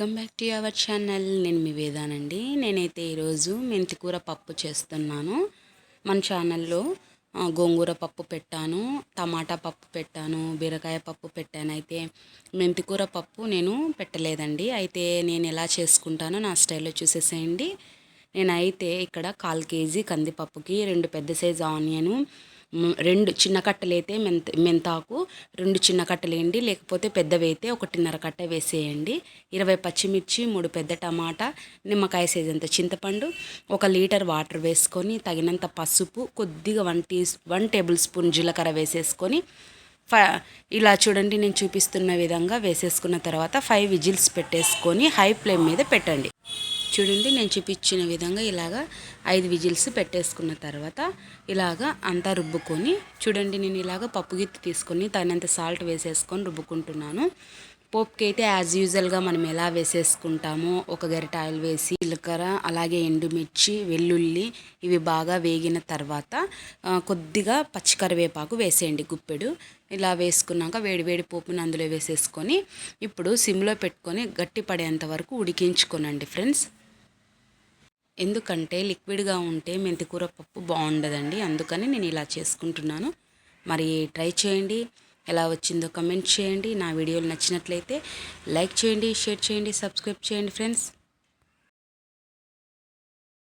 Welcome back to our channel. నేను మీ వేదానండి. నేనైతే ఈరోజు మెంతికూర పప్పు చేస్తున్నాను. మన ఛానల్లో గోంగూర పప్పు పెట్టాను, టమాటా పప్పు పెట్టాను, బీరకాయ పప్పు పెట్టాను. అయితే మెంతికూర పప్పు నేను పెట్టలేదండి. అయితే నేను ఎలా చేసుకుంటానో నా స్టైల్లో చూసేసేయండి. నేనైతే ఇక్కడ 1/4 కేజీ కందిపప్పుకి 2 పెద్ద సైజు ఆనియను, 2 చిన్న కట్టలు అయితే మెంతాకు 2 చిన్న కట్టలు వేయండి, లేకపోతే పెద్దవి అయితే 1.5 కట్ట వేసేయండి. 20 పచ్చిమిర్చి, 3 పెద్ద టమాటా, నిమ్మకాయ సైజ్ అంత చింతపండు, 1 లీటర్ వాటర్ వేసుకొని తగినంత పసుపు, కొద్దిగా 1 టేబుల్ స్పూన్ జీలకర్ర వేసేసుకొని ఇలా చూడండి నేను చూపిస్తున్న విధంగా వేసేసుకున్న తర్వాత 5 విజిల్స్ పెట్టేసుకొని హై ఫ్లేమ్ మీద పెట్టండి. చూడండి నేను చూపించిన విధంగా ఇలాగా 5 విజిల్స్ పెట్టేసుకున్న తర్వాత ఇలాగా అంతా రుబ్బుకొని, చూడండి నేను ఇలాగ పప్పు గిత్తి తీసుకొని తగినంత సాల్ట్ వేసేసుకొని రుబ్బుకుంటున్నాను. పోపుకి అయితే యాజ్ యూజువల్గా మనం ఎలా వేసేసుకుంటామో, 1 గరిట ఆయిల్ వేసి జీలకర్ర, అలాగే ఎండుమిర్చి, వెల్లుల్లి ఇవి బాగా వేగిన తర్వాత కొద్దిగా పచ్చికరివేపాకు వేసేయండి గుప్పెడు. ఇలా వేసుకున్నాక వేడివేడి పోపుని అందులో వేసేసుకొని ఇప్పుడు సిమ్లో పెట్టుకొని గట్టి పడేంత వరకు ఉడికించుకోనండి ఫ్రెండ్స్. ఎందుకంటే లిక్విడ్గా ఉంటే మెంతికూర పప్పు బాగుండదండి, అందుకని నేను ఇలా చేసుకుంటున్నాను. మరి ట్రై చేయండి, ఎలా వచ్చిందో కమెంట్ చేయండి. నా వీడియోలు నచ్చినట్లయితే లైక్ చేయండి, షేర్ చేయండి, సబ్స్క్రైబ్ చేయండి ఫ్రెండ్స్.